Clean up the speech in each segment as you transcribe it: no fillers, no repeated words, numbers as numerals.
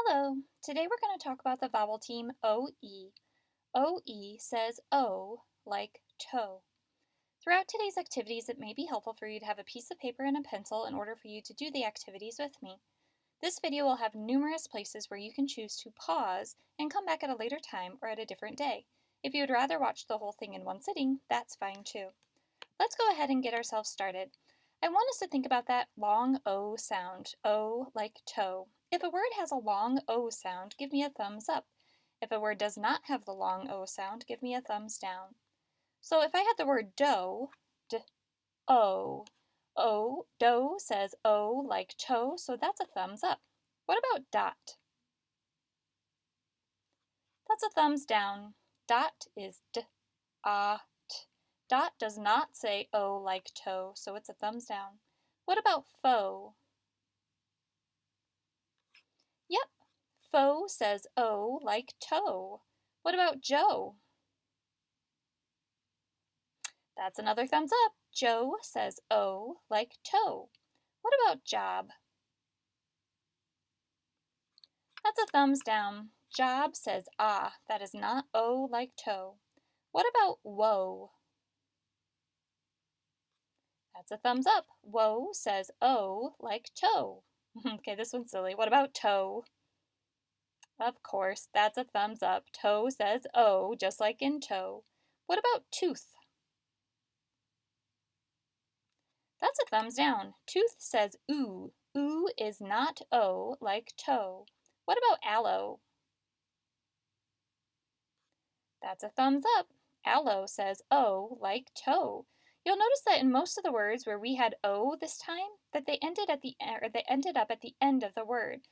Hello, today we're going to talk about the vowel team OE. OE says O like toe. Throughout today's activities, it may be helpful for you to have a piece of paper and a pencil in order for you to do the activities with me. This video will have numerous places where you can choose to pause and come back at a later time or at a different day. If you would rather watch the whole thing in one sitting, that's fine too. Let's go ahead and get ourselves started. I want us to think about that long O sound, O like toe. If a word has a long O sound, give me a thumbs up. If a word does not have the long O sound, give me a thumbs down. So if I had the word doe, o, doe says O like toe, so that's a thumbs up. What about dot? That's a thumbs down. Dot is t. Dot does not say O like toe, so it's a thumbs down. What about foe? Yep, foe says O like toe. What about Joe? That's another thumbs up. Joe says O like toe. What about job? That's a thumbs down. Job says ah. That is not O like toe. What about woe? That's a thumbs up. Woe says O like toe. Okay, this one's silly. What about toe? Of course, that's a thumbs up. Toe says O, just like in toe. What about tooth? That's a thumbs down. Tooth says oo. Oo is not O like toe. What about aloe? That's a thumbs up. Aloe says O like toe. You'll notice that in most of the words where we had O this time, that they ended up at the end of the word.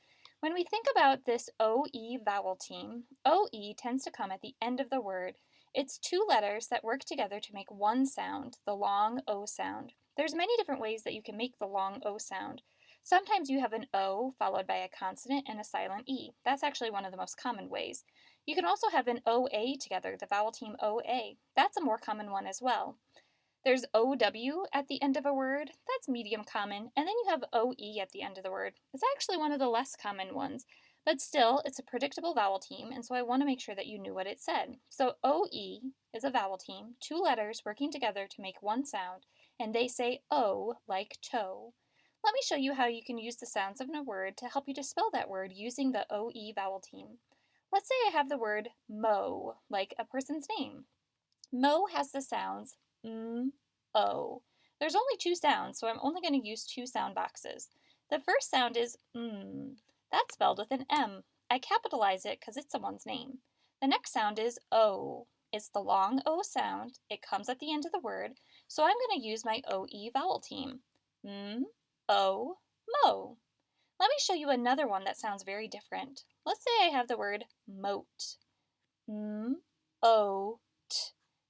When we think about this OE vowel team, OE tends to come at the end of the word. It's two letters that work together to make one sound, the long O sound. There's many different ways that you can make the long O sound. Sometimes you have an O followed by a consonant and a silent E. That's actually one of the most common ways. You can also have an OA together, the vowel team OA. That's a more common one as well. There's OW at the end of a word. That's medium common. And then you have OE at the end of the word. It's actually one of the less common ones. But still, it's a predictable vowel team, and so I want to make sure that you knew what it said. So OE is a vowel team, two letters working together to make one sound, and they say O like toe. Let me show you how you can use the sounds of a word to help you to spell that word using the OE vowel team. Let's say I have the word mow, like a person's name. Mow has the sounds O. There's only two sounds, so I'm only going to use two sound boxes. The first sound is That's spelled with an M. I capitalize it because it's someone's name. The next sound is O. It's the long O sound. It comes at the end of the word, so I'm going to use my OE vowel team. O, mow. Let me show you another one that sounds very different. Let's say I have the word moat. O, t.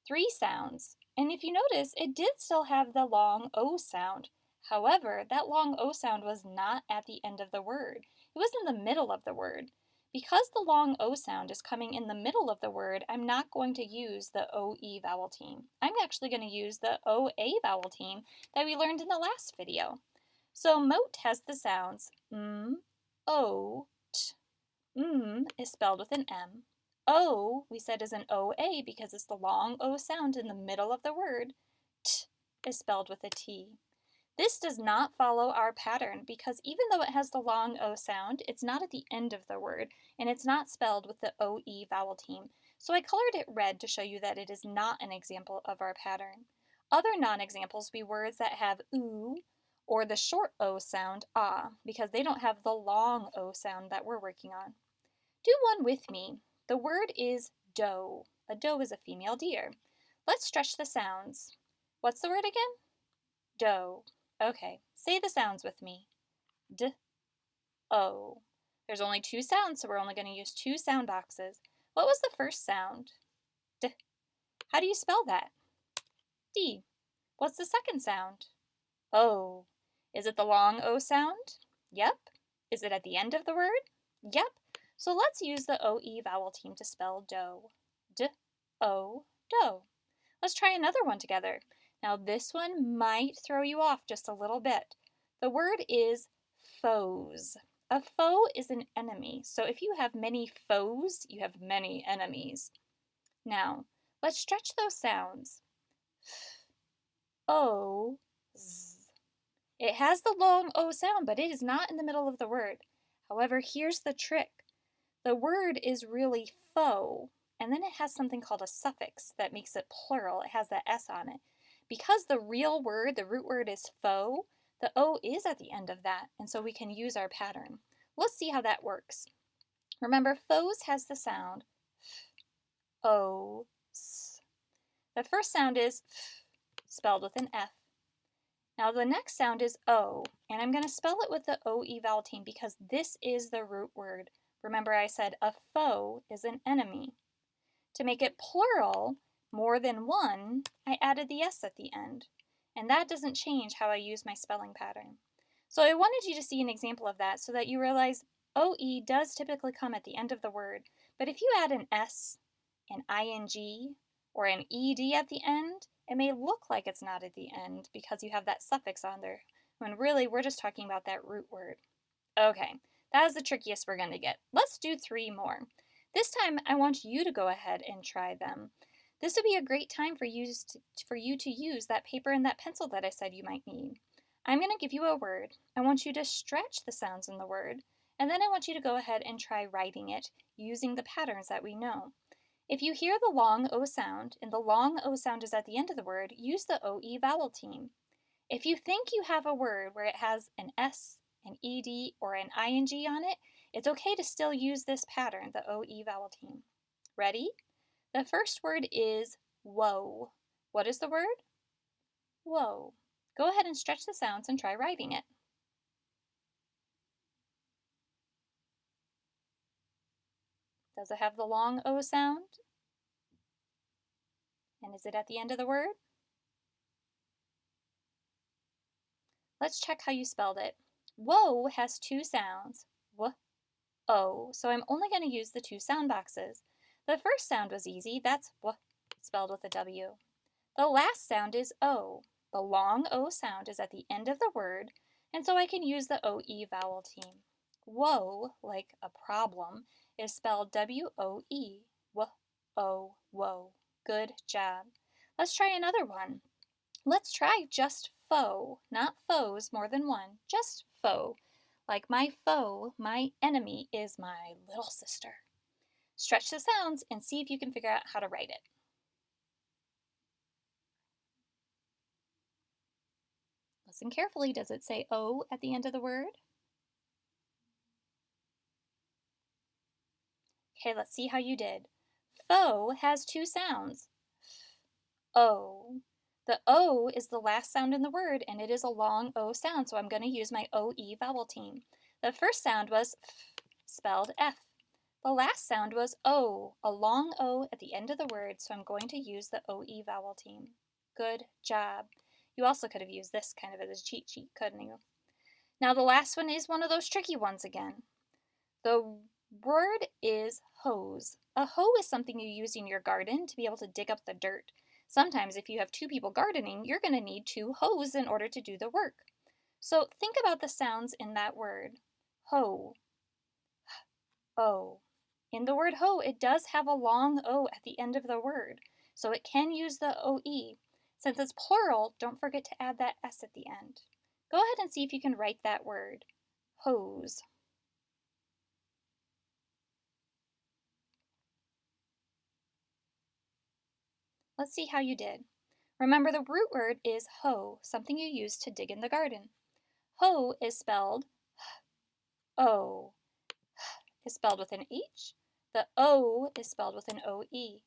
Three sounds. And if you notice, it did still have the long O sound. However, that long O sound was not at the end of the word. It was in the middle of the word. Because the long O sound is coming in the middle of the word, I'm not going to use the OE vowel team. I'm actually going to use the OA vowel team that we learned in the last video. So moat has the sounds O, t. Is spelled with an M. O, we said, is an OA because it's the long O sound in the middle of the word. T is spelled with a T. This does not follow our pattern because even though it has the long O sound, it's not at the end of the word, and it's not spelled with the OE vowel team. So I colored it red to show you that it is not an example of our pattern. Other non-examples would be words that have oo or the short O sound, ah, because they don't have the long O sound that we're working on. Do one with me. The word is doe. A doe is a female deer. Let's stretch the sounds. What's the word again? Doe. Okay, say the sounds with me. D-O. There's only two sounds, so we're only going to use two sound boxes. What was the first sound? D. How do you spell that? D. What's the second sound? O. Is it the long O sound? Yep. Is it at the end of the word? Yep. So let's use the OE vowel team to spell doe. D-O, doe. Let's try another one together. Now this one might throw you off just a little bit. The word is foes. A foe is an enemy. So if you have many foes, you have many enemies. Now, let's stretch those sounds. O, z. It has the long O sound, but it is not in the middle of the word. However, here's the trick. The word is really foe, and then it has something called a suffix that makes it plural. It has that S on it. Because the real word, the root word is foe, the O is at the end of that, and so we can use our pattern. Let's see how that works. Remember, foes has the sound O, s. The first sound is f, spelled with an F. Now the next sound is O, and I'm going to spell it with the OE vowel team because this is the root word. Remember I said a foe is an enemy. To make it plural, more than one, I added the S at the end. And that doesn't change how I use my spelling pattern. So I wanted you to see an example of that so that you realize OE does typically come at the end of the word, but if you add an S, an ING, or an ED at the end, it may look like it's not at the end because you have that suffix on there, when really we're just talking about that root word. Okay, that is the trickiest we're going to get. Let's do 3 more. This time I want you to go ahead and try them. This would be a great time for you to use that paper and that pencil that I said you might need. I'm going to give you a word. I want you to stretch the sounds in the word, and then I want you to go ahead and try writing it using the patterns that we know. If you hear the long O sound, and the long O sound is at the end of the word, use the OE vowel team. If you think you have a word where it has an S, an ED, or an ING on it, it's okay to still use this pattern, the OE vowel team. Ready? The first word is woe. What is the word? Woe. Go ahead and stretch the sounds and try writing it. Does it have the long O sound? And is it at the end of the word? Let's check how you spelled it. Woe has 2 sounds, w, o, so I'm only going to use the 2 sound boxes. The first sound was easy, that's w, spelled with a W. The last sound is O. The long O sound is at the end of the word, and so I can use the OE vowel team. Woe, like a problem, is spelled W-O-E. W-O, woe. Good job. Let's try another one. Let's try just foe, not foes more than one, just foe. Like my foe, my enemy is my little sister. Stretch the sounds and see if you can figure out how to write it. Listen carefully. Does it say O at the end of the word? Okay, let's see how you did. Foe has 2 sounds. O. The O is the last sound in the word, and it is a long O sound, so I'm going to use my OE vowel team. The first sound was F, spelled F. The last sound was O, a long O at the end of the word, so I'm going to use the OE vowel team. Good job. You also could have used this kind of as a cheat sheet, couldn't you? Now the last one is one of those tricky ones again. The word is hose. A hoe is something you use in your garden to be able to dig up the dirt. Sometimes if you have 2 people gardening, you're going to need 2 hoes in order to do the work. So think about the sounds in that word. Hoe, O. In the word hoe, it does have a long O at the end of the word, so it can use the OE. Since it's plural, don't forget to add that S at the end. Go ahead and see if you can write that word. Hose. Let's see how you did. Remember the root word is hoe, something you use to dig in the garden. Hoe is spelled O. Is spelled with an H. The O is spelled with an OE.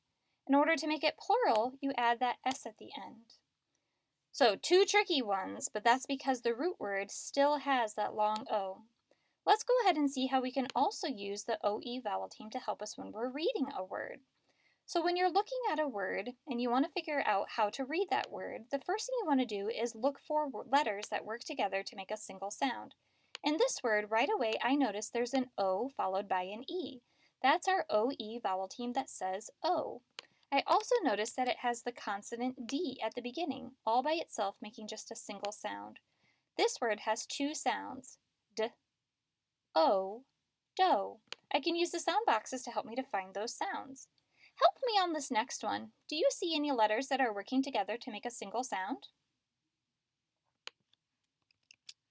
In order to make it plural, you add that S at the end. So 2 tricky ones, but that's because the root word still has that long O. Let's go ahead and see how we can also use the OE vowel team to help us when we're reading a word. So when you're looking at a word and you want to figure out how to read that word, the first thing you want to do is look for letters that work together to make a single sound. In this word, right away I notice there's an O followed by an E. That's our OE vowel team that says O. I also notice that it has the consonant D at the beginning, all by itself making just a single sound. This word has 2 sounds, D, O, doe. I can use the sound boxes to help me to find those sounds. Help me on this next one. Do you see any letters that are working together to make a single sound?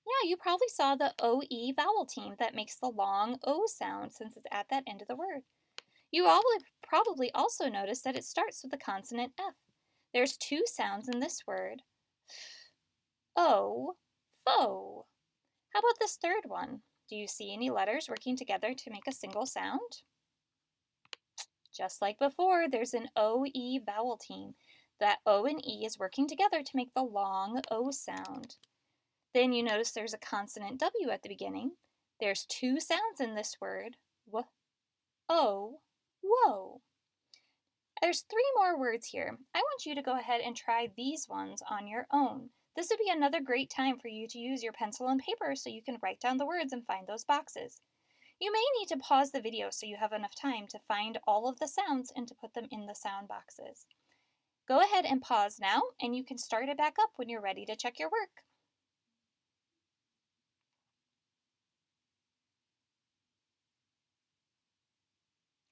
Yeah, you probably saw the OE vowel team that makes the long O sound since it's at that end of the word. You probably also noticed that it starts with the consonant F. There's two sounds in this word. O, foe. How about this third one? Do you see any letters working together to make a single sound? Just like before, there's an OE vowel team. That O and E is working together to make the long O sound. Then you notice there's a consonant W at the beginning. There's two sounds in this word. W, O, whoa. There's three more words here. I want you to go ahead and try these ones on your own. This would be another great time for you to use your pencil and paper so you can write down the words and find those boxes. You may need to pause the video so you have enough time to find all of the sounds and to put them in the sound boxes. Go ahead and pause now, and you can start it back up when you're ready to check your work.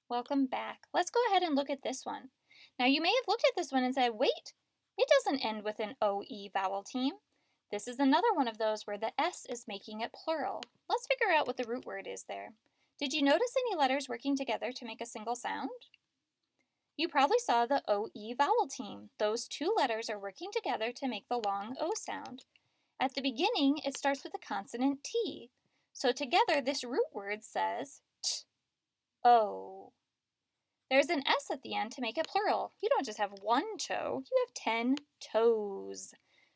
Welcome back. Let's go ahead and look at this one. Now you may have looked at this one and said, wait, it doesn't end with an OE vowel team. This is another one of those where the S is making it plural. Let's figure out what the root word is there. Did you notice any letters working together to make a single sound? You probably saw the OE vowel team. Those two letters are working together to make the long O sound. At the beginning, it starts with the consonant T. So together, this root word says T, O. There's an S at the end to make it plural. You don't just have one toe, you have 10 toes.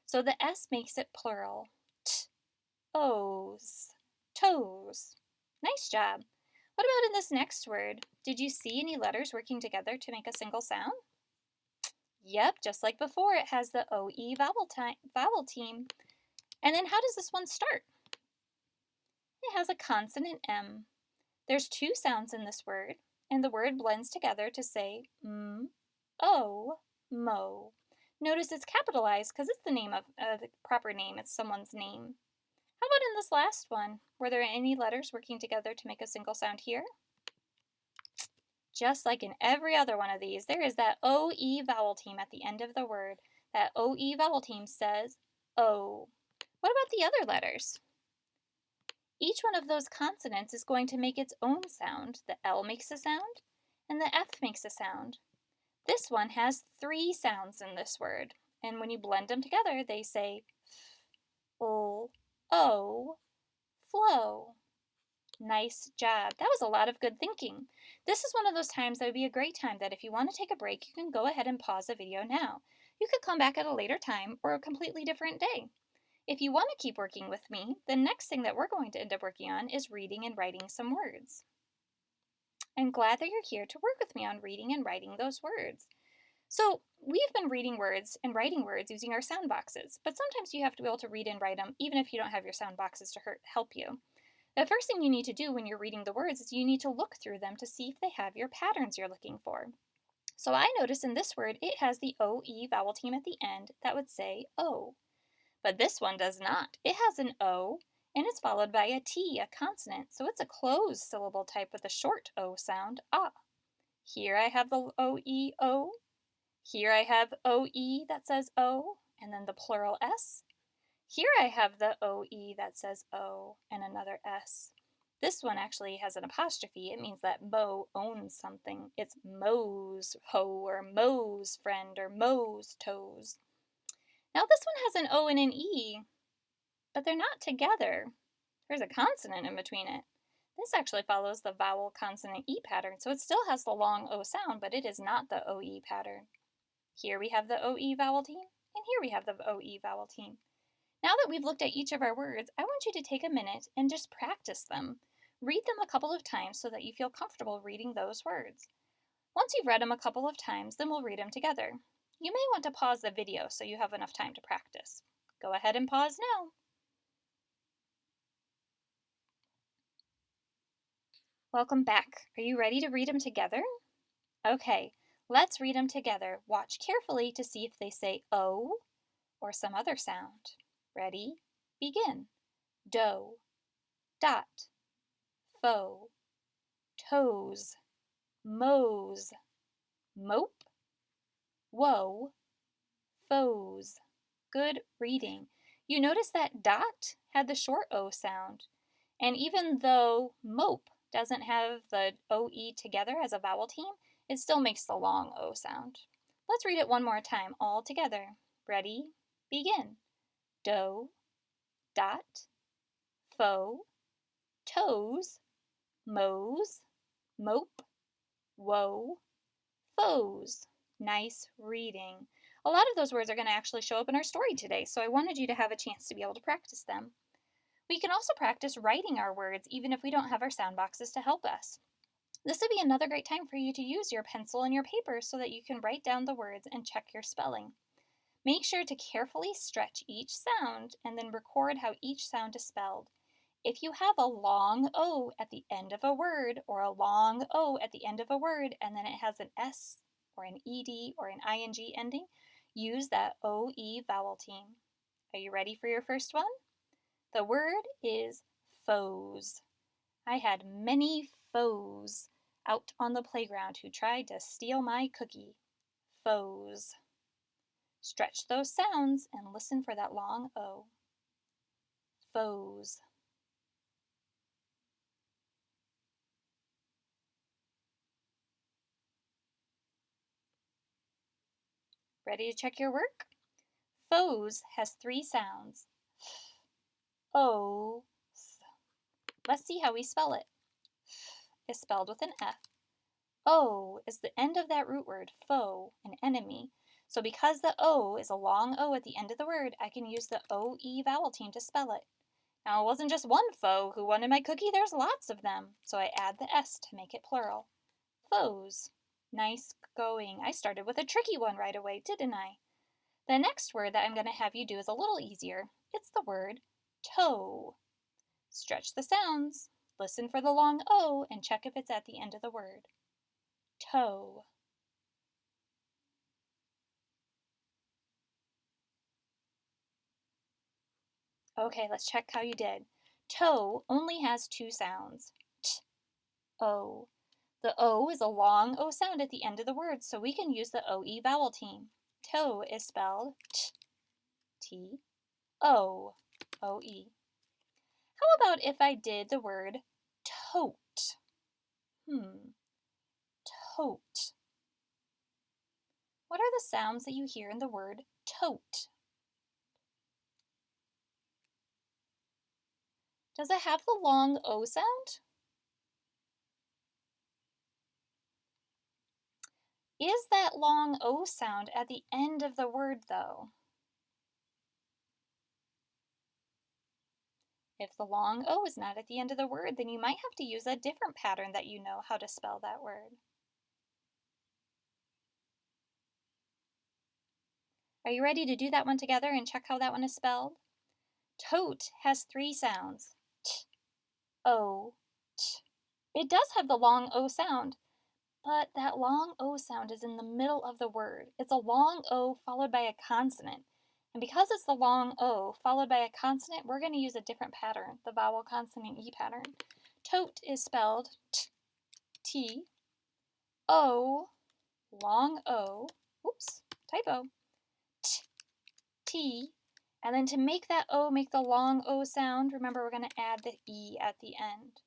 So the S makes it plural. T-O's. Toes. Nice job. What about in this next word? Did you see any letters working together to make a single sound? Yep, just like before, it has the OE vowel team. And then how does this one start? It has a consonant M. There's two sounds in this word, and the word blends together to say o, mo. Notice it's capitalized because it's the name of the proper name. It's someone's name. How about in this last one? Were there any letters working together to make a single sound here? Just like in every other one of these, there is that OE vowel team at the end of the word. That OE vowel team says O. What about the other letters? Each one of those consonants is going to make its own sound. The L makes a sound, and the F makes a sound. This one has three sounds in this word, and when you blend them together, they say f, l, o, flow. Nice job. That was a lot of good thinking. This is one of those times that would be a great time that if you want to take a break, you can go ahead and pause the video now. You could come back at a later time or a completely different day. If you want to keep working with me, the next thing that we're going to end up working on is reading and writing some words. I'm glad that you're here to work with me on reading and writing those words. So we've been reading words and writing words using our sound boxes, but sometimes you have to be able to read and write them even if you don't have your sound boxes to help you. The first thing you need to do when you're reading the words is you need to look through them to see if they have your patterns you're looking for. So I notice in this word it has the OE vowel team at the end that would say O. But this one does not. It has an O, and it's followed by a T, a consonant, so it's a closed syllable type with a short O sound, ah. Here I have the O-E-O. Here I have O-E that says O, and then the plural S. Here I have the O-E that says O, and another S. This one actually has an apostrophe. It means that Mo owns something. It's Mo's hoe, or Mo's friend, or Mo's toes. Now this one has an O and an E, but they're not together. There's a consonant in between it. This actually follows the vowel consonant E pattern, so it still has the long O sound, but it is not the OE pattern. Here we have the OE vowel team, and here we have the OE vowel team. Now that we've looked at each of our words, I want you to take a minute and just practice them. Read them a couple of times so that you feel comfortable reading those words. Once you've read them a couple of times, then we'll read them together. You may want to pause the video so you have enough time to practice. Go ahead and pause now. Welcome back. Are you ready to read them together? Okay, let's read them together. Watch carefully to see if they say O or some other sound. Ready? Begin. Doe, dot, foe, toes, mows, mope, woe, foes. Good reading. You notice that dot had the short O sound. And even though mope doesn't have the OE together as a vowel team, it still makes the long O sound. Let's read it one more time all together. Ready? Begin. Doe, dot, foe, toes, mows, mope, woe, foes. Nice reading. A lot of those words are going to actually show up in our story today, so I wanted you to have a chance to be able to practice them. We can also practice writing our words even if we don't have our sound boxes to help us. This would be another great time for you to use your pencil and your paper so that you can write down the words and check your spelling. Make sure to carefully stretch each sound and then record how each sound is spelled. If you have a long O at the end of a word or a long O at the end of a word and then it has an S or an ED or an ING ending, use that OE vowel team. Are you ready for your first one? The word is foes. I had many foes out on the playground who tried to steal my cookie. Foes. Stretch those sounds and listen for that long O. Foes. Ready to check your work? Foes has 3 sounds. O, s. Let's see how we spell it. F is spelled with an F. O is the end of that root word, foe, an enemy. So because the O is a long O at the end of the word, I can use the OE vowel team to spell it. Now, it wasn't just one foe who wanted my cookie, there's lots of them. So I add the S to make it plural. Foes. Nice going. I started with a tricky one right away, didn't I? The next word that I'm going to have you do is a little easier. It's the word toe. Stretch the sounds, listen for the long O, and check if it's at the end of the word. Toe. Okay, let's check how you did. Toe only has 2 sounds. T, O. The O is a long O sound at the end of the word, so we can use the OE vowel team. Toe is spelled T, T, O, O-E. How about if I did the word tote? Tote. What are the sounds that you hear in the word tote? Does it have the long O sound? Is that long O sound at the end of the word, though? If the long O is not at the end of the word, then you might have to use a different pattern that you know how to spell that word. Are you ready to do that one together and check how that one is spelled? Tote has 3 sounds. T, O, T. It does have the long O sound, but that long O sound is in the middle of the word. It's a long O followed by a consonant. And because it's the long O followed by a consonant, we're going to use a different pattern, the vowel consonant E pattern. Tote is spelled T, T, O, long O, oops, typo, T, T, and then to make that O make the long O sound, remember we're going to add the E at the end.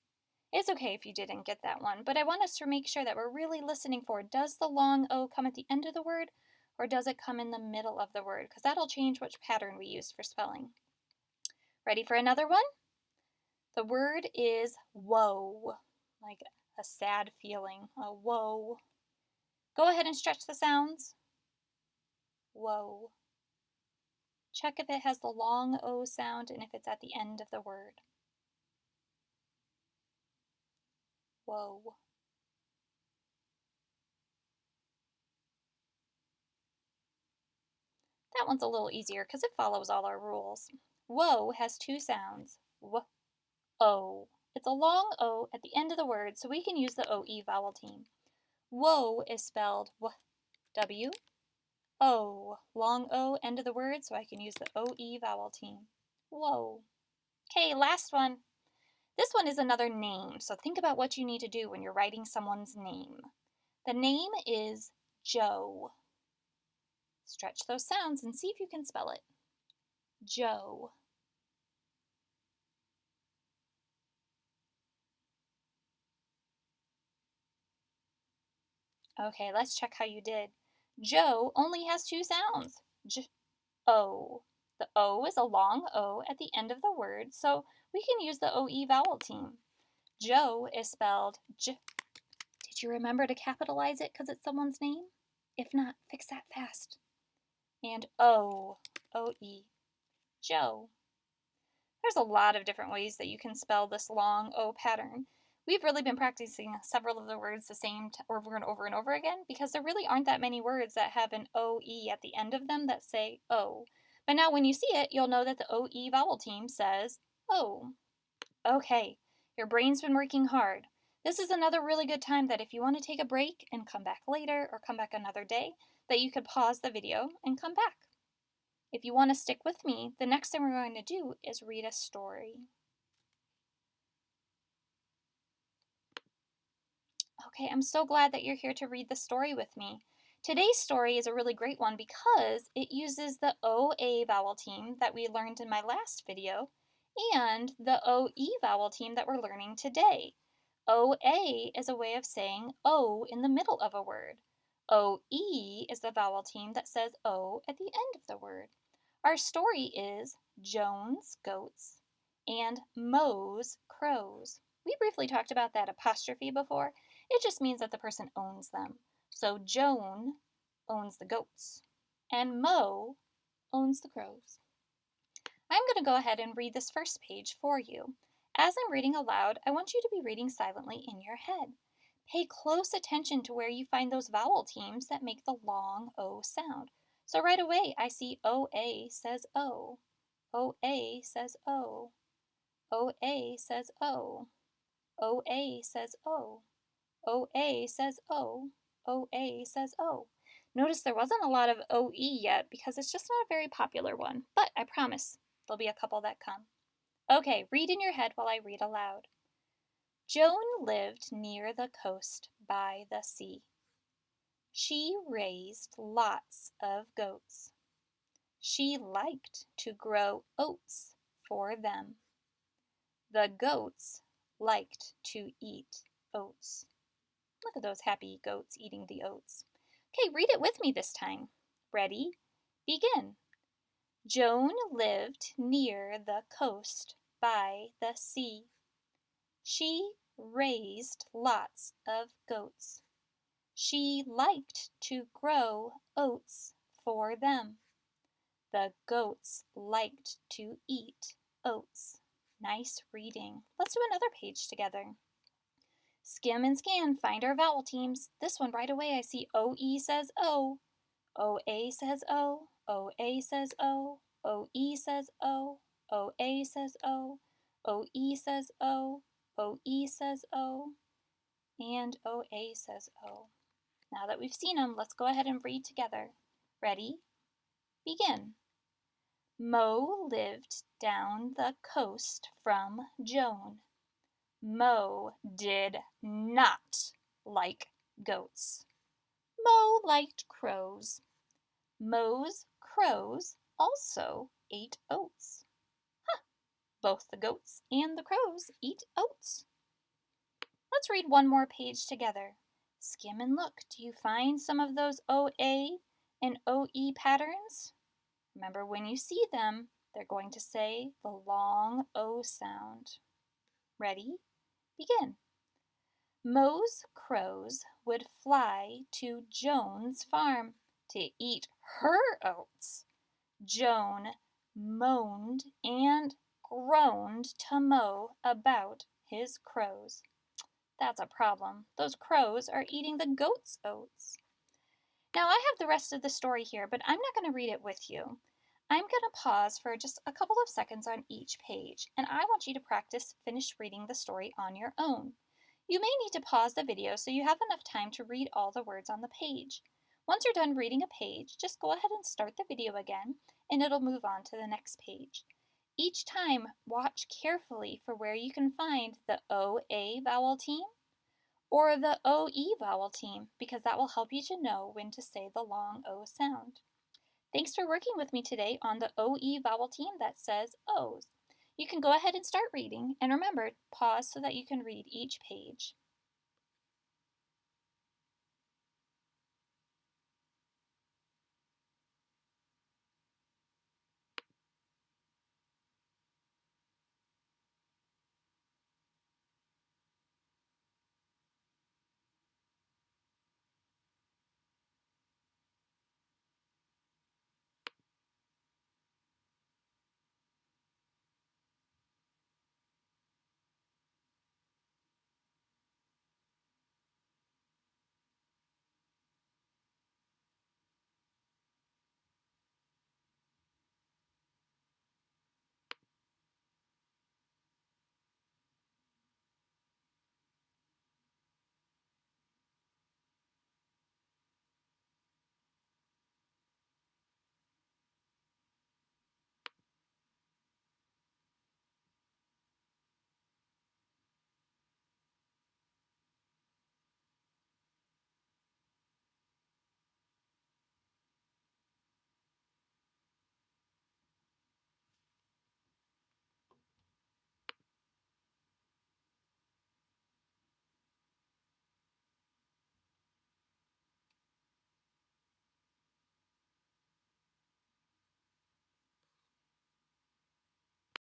It's okay if you didn't get that one, but I want us to make sure that we're really listening for, does the long O come at the end of the word, or does it come in the middle of the word? Because that'll change which pattern we use for spelling. Ready for another one? The word is woe, like a sad feeling, a woe. Go ahead and stretch the sounds. Woe. Check if it has the long O sound and if it's at the end of the word. Woe. That one's a little easier because it follows all our rules. Woe has 2 sounds. W, O. It's a long O at the end of the word, so we can use the OE vowel team. Woe is spelled W, W, O. Long O, end of the word, so I can use the OE vowel team. Whoa. Okay, last one. This one is another name, so think about what you need to do when you're writing someone's name. The name is Joe. Stretch those sounds and see if you can spell it. Joe. Okay, let's check how you did. Joe only has two sounds. J-O. The O is a long O at the end of the word, so we can use the OE vowel team. Joe is spelled J. Did you remember to capitalize it because it's someone's name? If not, fix that fast. And O, O-E, Joe. There's a lot of different ways that you can spell this long O pattern. We've really been practicing several of the words the same over and over and over again because there really aren't that many words that have an OE at the end of them that say O. But now when you see it, you'll know that the OE vowel team says O. Okay, your brain's been working hard. This is another really good time that if you want to take a break and come back later or come back another day, that you could pause the video and come back. If you want to stick with me, the next thing we're going to do is read a story. Okay, I'm so glad that you're here to read the story with me. Today's story is a really great one because it uses the OA vowel team that we learned in my last video and the OE vowel team that we're learning today. OA is a way of saying O in the middle of a word. OE is the vowel team that says O at the end of the word. Our story is Joan's goats and Moe's crows. We briefly talked about that apostrophe before. It just means that the person owns them. So Joan owns the goats and Moe owns the crows. I'm going to go ahead and read this first page for you. As I'm reading aloud, I want you to be reading silently in your head. Pay close attention to where you find those vowel teams that make the long O sound. So right away, I see OA says O. OA says O. OA says O. OA says O. OA says O. OA says O. Notice there wasn't a lot of OE yet because it's just not a very popular one, but I promise there'll be a couple that come. Okay, read in your head while I read aloud. Joan lived near the coast by the sea. She raised lots of goats. She liked to grow oats for them. The goats liked to eat oats. Look at those happy goats eating the oats. Okay, read it with me this time. Ready? Begin. Joan lived near the coast by the sea. She raised lots of goats. She liked to grow oats for them. The goats liked to eat oats. Nice reading. Let's do another page together. Skim and scan, find our vowel teams. This one right away I see OE says O. OA says O. OA says O. OE says O. OA says O. OE says O. OE says O. And OA says O. Now that we've seen them, let's go ahead and read together. Ready? Begin. Moe lived down the coast from Joan. Moe did not like goats. Moe liked crows. Moe's crows also ate oats. Both the goats and the crows eat oats. Let's read one more page together. Skim and look. Do you find some of those OA and OE patterns? Remember, when you see them, they're going to say the long O sound. Ready? Begin. Moe's crows would fly to Joan's farm to eat her oats. Joan moaned and groaned to Moe about his crows. That's a problem. Those crows are eating the goat's oats. Now I have the rest of the story here, but I'm not going to read it with you. I'm going to pause for just a couple of seconds on each page, and I want you to practice finish reading the story on your own. You may need to pause the video so you have enough time to read all the words on the page. Once you're done reading a page, just go ahead and start the video again, and it'll move on to the next page. Each time, watch carefully for where you can find the OA vowel team or the OE vowel team because that will help you to know when to say the long O sound. Thanks for working with me today on the OE vowel team that says O's. You can go ahead and start reading, and remember, pause so that you can read each page.